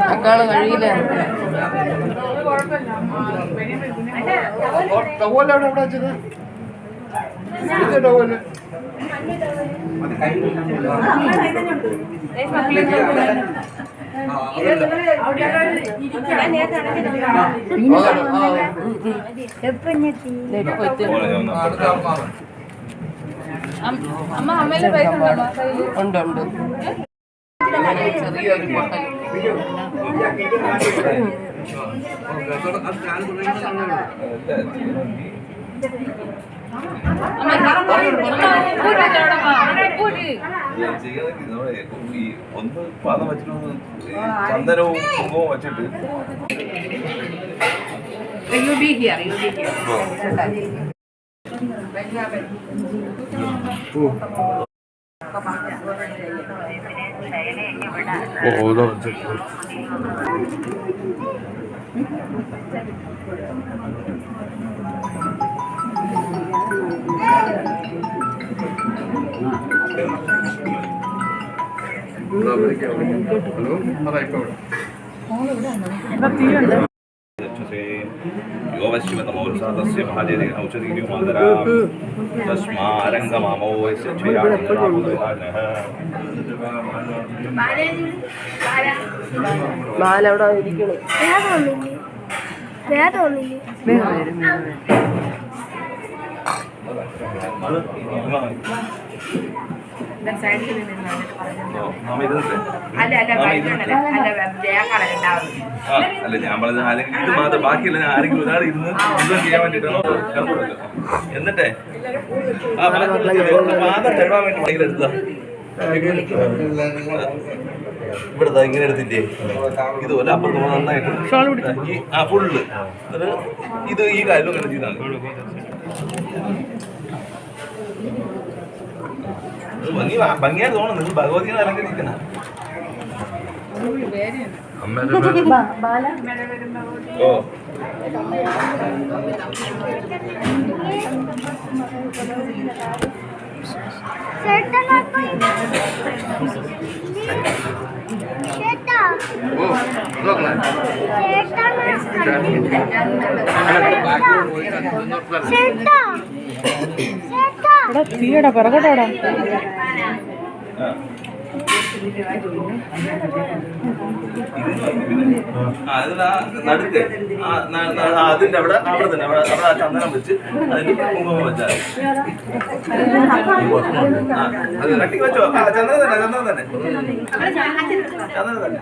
മക്കള് കഴിയില്ല. അമ്മ അമ്മയിലെ പൈസ ഉണ്ട് ഉണ്ട്. ചെറിയൊരു പൊട്ടൽ. ഒന്ന് പാദം വെച്ചിട്ട് ചന്ദനവും കുങ്കുമവും വെച്ചിട്ട് യോവശ്യമതമോത്സാദസ്യ മഹാജയ ഔഷധീയോ മാതരാ തസ്മാരംഗമാമോ യസ്യ ഛയാനഃ ബാല അവിടെ ഇരിക്കണം. അല്ല ഞാൻ പറഞ്ഞത് അല്ലെങ്കിൽ ഇത് മാത്രം ബാക്കിയല്ല, ഞാൻ ആരെങ്കിലും ഒരാൾ ഇരുന്ന് എന്തോ ചെയ്യാൻ വേണ്ടിയിട്ടാണോ എന്നിട്ടേ ആ പാദം കഴുകാൻ വേണ്ടി ഭയങ്കര എടുത്താ ഇവിടുത്തെ ഇങ്ങനെ എടുത്തില്ലേ ഇതുപോലെ അപ്പുറത്ത് നന്നായിട്ട് ഈ ആ ഫുള്ള് ഇത് ഈ കാര്യം കണ്ടു ചെയ്താണ്. ഭംഗിയായിട്ട് തോന്നുന്നു. നിങ്ങൾ ഭഗവതിനെ അലങ്കരിക്കുന്ന ഓ തീയടാ പിറകട്ടാടാ. നടുക്ക് അതിന്റെ അവിടെ തന്നെ അവിടെ ആ ചന്ദനം വെച്ച് അതിന് കുങ്കുമം വെച്ചാൽ കട്ടിക്ക് വെച്ചോ. ചന്ദനം തന്നെ ചന്ദനം തന്നെ ചന്ദനം തന്നെ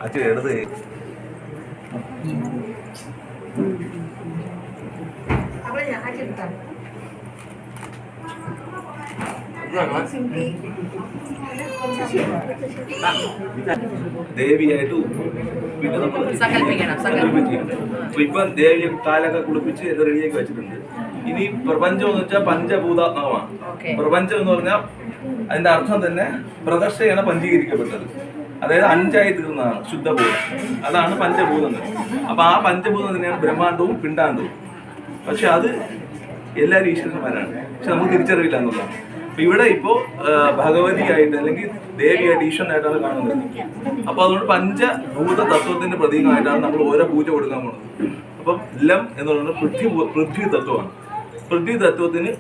അച്ഛൻ എടുത്ത് ദേവിയായിട്ട് പിന്നെ നമ്മൾ ഇപ്പം ദേവിയെ കാലൊക്കെ കുളിപ്പിച്ച് റെഡിയാക്കി വെച്ചിട്ടുണ്ട്. ഇനി പ്രപഞ്ചം എന്ന് വെച്ചാൽ പഞ്ചഭൂതാത്മകമാണ്. പ്രപഞ്ചം എന്ന് പറഞ്ഞാൽ അതിന്റെ അർത്ഥം തന്നെ പ്രദർശയാണ് പഞ്ചീകരിക്കപ്പെട്ടത്. അതായത് 5ആയി തീർന്നതാണ് ശുദ്ധഭൂതം. അതാണ് പഞ്ചഭൂതങ്ങൾ. അപ്പൊ ആ പഞ്ചഭൂതം തന്നെയാണ് ബ്രഹ്മാണ്ടവും പിണ്ടാണ്ടവും. പക്ഷെ അത് എല്ലാവരും ഈശ്വരന്മാരാണ്, പക്ഷെ നമുക്ക് തിരിച്ചറിവില്ല എന്നുള്ളതാണ്. അപ്പൊ ഇവിടെ ഇപ്പോ ഭഗവതിയായിട്ട് അല്ലെങ്കിൽ ദേവിയായിട്ട് ഈശ്വരനായിട്ടാണ് കാണുന്നത്. അപ്പൊ അതുകൊണ്ട് പഞ്ചഭൂത തത്വത്തിന്റെ പ്രതീകമായിട്ടാണ് നമ്മൾ ഓരോ പൂജ കൊടുക്കാൻ പോകുന്നത്. അപ്പം ലം എന്ന് പറയുന്നത് പൃഥ്വി തത്വമാണ്. പൃഥ്വി തത്വത്തിന്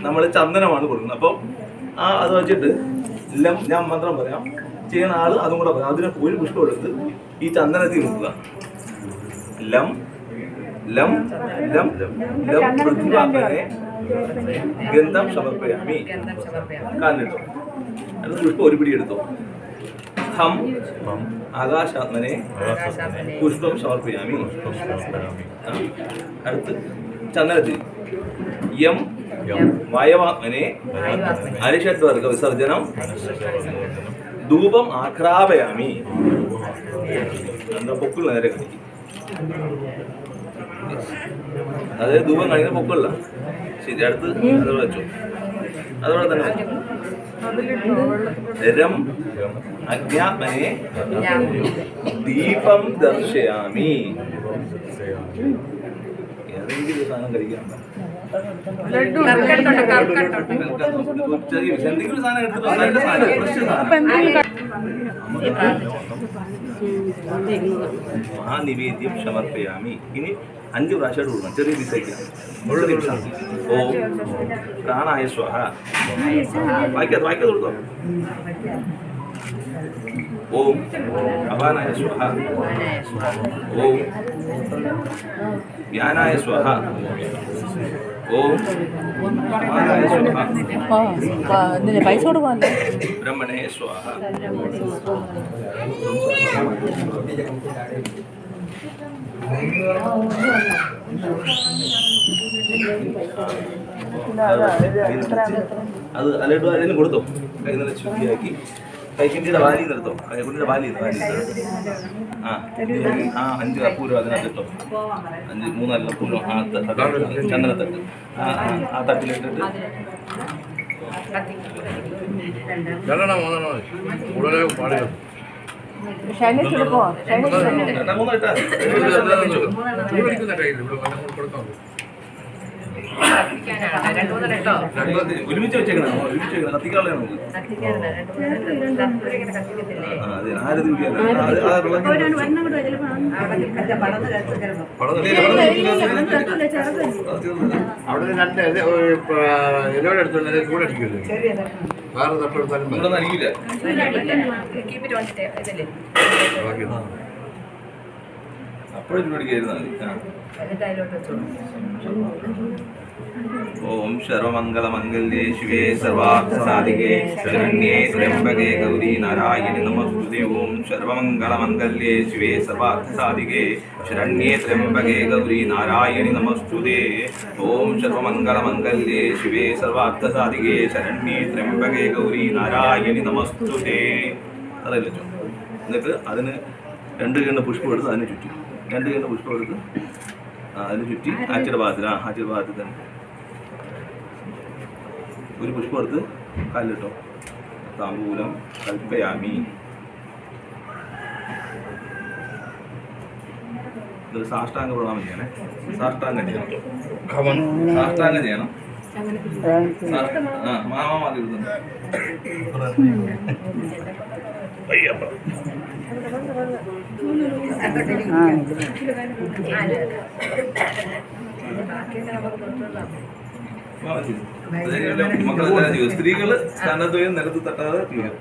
നമ്മൾ ചന്ദനമാണ് കൊടുക്കുന്നത്. അപ്പം അത് വെച്ചിട്ട് ലം, ഞാൻ മന്ത്രം പറയാം, ചെയ്യുന്ന ആള് അതും കൂടെ പറയാം. അതിനെ ഒരു പുഷ്പം എടുത്ത് ഈ ചന്ദനത്തിൽ നോക്കുക. ലം ലം ലം ലം പൃഥ്വിരാത്മനെ ഗന്ധം സമർപ്പയാമി. കാലിട്ടോ അത് പുഷ്പം ഒരു പിടി എടുത്തോ. ഹം ആകാശാത്മനെ പുഷ്പം സമർപ്പയാമി. അടുത്ത് ചന്ദനത്തിൽ യം വയവാത്മനെ അരിഷഡ്വർഗ വിസർജനം ധൂപം ആക്രാപയാമി. എന്താ പൊക്കിൾ നേരെ കാണിക്കും, അതായത് ധൂപം കാണിക്കുന്ന പൊക്കിളില്ല. ശരി, അടുത്ത് അതോടെ വെച്ചു, അതോടെ തന്നെ വെച്ചു. രം അജ്ഞാത്മനെ ദീപം ദർശയാമി. ഏതെങ്കിലും സാധനം കഴിക്കാൻ എന്തെങ്കിലും സാധനം എടുത്തിട്ട് നല്ല സാധനം, ഫ്രഷ് സാധനം. ആ നിവേദ്യം സമർപ്പയാമി. ഇനി 5 പ്രാവശ്യമായിട്ട് കൊടുക്കണം, ചെറിയ പീസൊക്കെയാണ്. ഓം പ്രാണായ സ്വഹ. വായിക്കാതെ കൊടുത്തോ. ഓം അപാനായ സ്വഹ. ഓം ജ്ഞാനായ സ്വഹ. ഓം സമാനായ സ്വഹ. പൈസ കൊടുക്കാല്ലേ? ബ്രഹ്മണേ സ്വഹ. അത് അല്ലിട്ട് അതിന് കൊടുത്തോ. കൈ നല്ല ശുദ്ധിയാക്കി കൈക്കിൻ്റെ വാലി നിർത്തോ. കൈക്കുണ്ടിയുടെ വാലി ആ 5 കപ്പൂരം അതിനകത്തിട്ടോ. 5 3 കപ്പൂരം ആ ചന്ദനത്തട്ട് ആ തട്ടിലിട്ടിട്ട് ഒരുമിച്ച് വെച്ചേക്കണം. കത്തിക്കാളെ നമുക്ക് അപ്പോഴും പരിപാടിക്കായിരുന്നു. ഓം സർവമംഗളമംഗല്യേ ശിവേ സർവാർത്ഥസാധികേ ശരണ്യേ ത്രയംബകേ ഗൗരി നാരായണി നമസ്തുതേ. ഓം സർവമംഗളമംഗല്യേ ശിവേ സർവാർത്ഥസാധികേ ശരണ്യേ ത്രയംബകേ ഗൗരി നാരായണി നമസ്തുതേ. ഓം സർവമംഗളമംഗല്യേ ശിവേ സർവാർത്ഥസാധികേ ശരണ്യേ ത്രയംബകേ ഗൗരി നാരായണി നമസ്തുതേ. അറിയില്ല. എന്നിട്ട് അതിന് 2 കണ്ണ് പുഷ്പം എടുത്ത് അതിന് ചുറ്റി 2 കണ്ണ് പുഷ്പം എടുത്ത് അതിന് ചുറ്റി ആച്ചിയുടെ ഭാഗത്തിൽ തന്നെ ഒരു പുഷ്പം എടുത്ത് കാലിലിട്ടോ. താമ്പൂലം കൽപ്പയാമി. ഇതൊരു സാഷ്ടാംഗ പ്രണാമം ചെയ്യണേ. സാഷ്ടാംഗം ചെയ്യണം. മാമാതി സ്ത്രീകള് സ്ഥാനത്വയും നിലത്ത് തട്ടാതെ തീരും.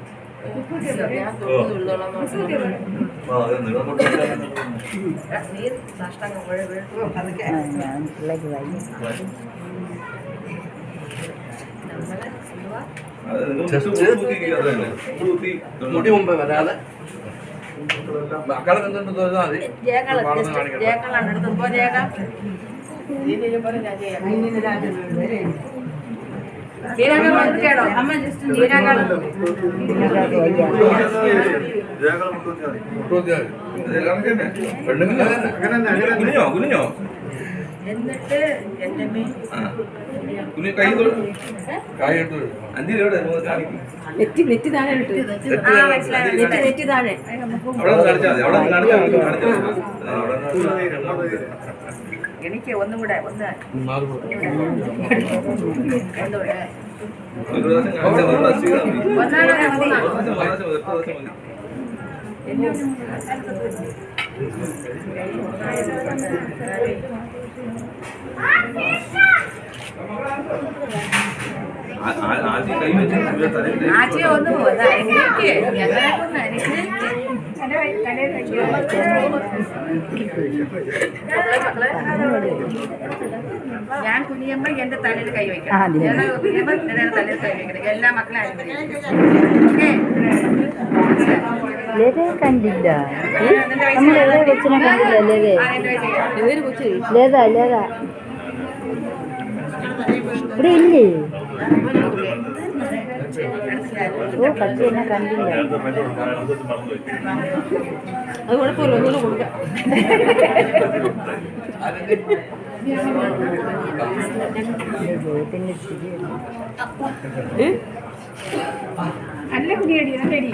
മുടി മുമ്പ് വരാതെ മക്കളെ കുഞ്ഞോ എന്നിട്ട് നെറ്റ് താഴെ നെറ്റ് താഴെ എനിക്ക് ഒന്നും കൂടെ ആച്ചിയെ ഒന്ന് ഞാൻ കുനിയുമ്പോ എന്റെ തലയിൽ കൈ വെക്കണം. കുനിയുമ്പോ എന്റെ തലയിൽ കൈ വെക്കണം. എല്ലാ മക്കളും കണ്ടില്ല നമ്മൾ കൊച്ചിനെ കണ്ടില്ല ലേതാ ഇവിടെ ഇല്ലേ? ഓ പച്ച എന്നെ കണ്ടില്ല. അത് കുഴപ്പമില്ല, ഒന്നുകൂടെ കൊടുക്കാം. ജോയത്തിന്റെ സ്ഥിതി നല്ല കുടിയടി നല്ലടി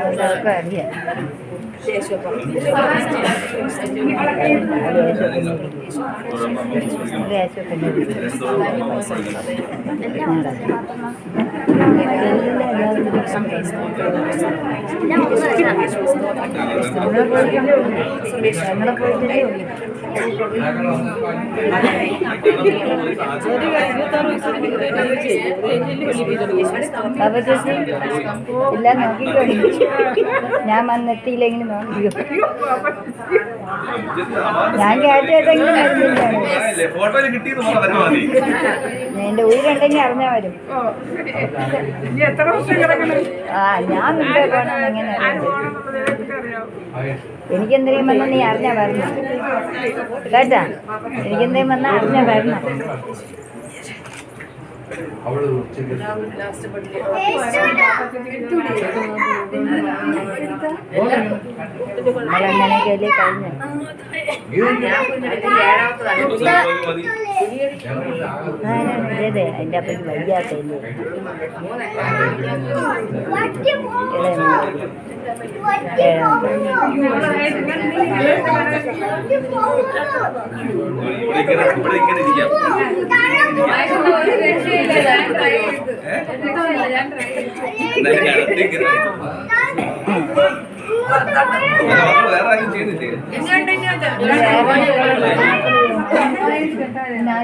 എല്ലാവർക്കും അറിയാം. എല്ലാം നോക്കിക്കോളൂ. ഞാൻ വന്നെത്തിയില്ലെങ്കിലും നോക്കിക്കോ. ഞാൻ കേട്ടെങ്കിലും വരുന്നില്ല. ഫോട്ടോയിൽ കിട്ടിയെന്ന് പറഞ്ഞാൽ മതി. എന്റെ ഉയരുണ്ടെങ്കിൽ അറിഞ്ഞാൽ വരും. ആ ഞാൻ മുമ്പേ പോകണം. എങ്ങനെ എനിക്കെന്തെങ്കിലും വന്നാൽ നീ അറിഞ്ഞാൽ വരണം കേട്ടാ. എനിക്കെന്തെങ്കിലും വന്നാൽ അറിഞ്ഞാൽ വരണം. നമ്മളങ്ങനെയൊക്കെയല്ലേ കഴിഞ്ഞു. അതെ അതിൻ്റെ അപ്പം വയ്യാത്തല്ലേ. ഇവിടെ ഇങ്ങനെ ഇരിക്കാം. വേറെ ആരും ചെയ്യുന്നില്ലേ? എന്നാ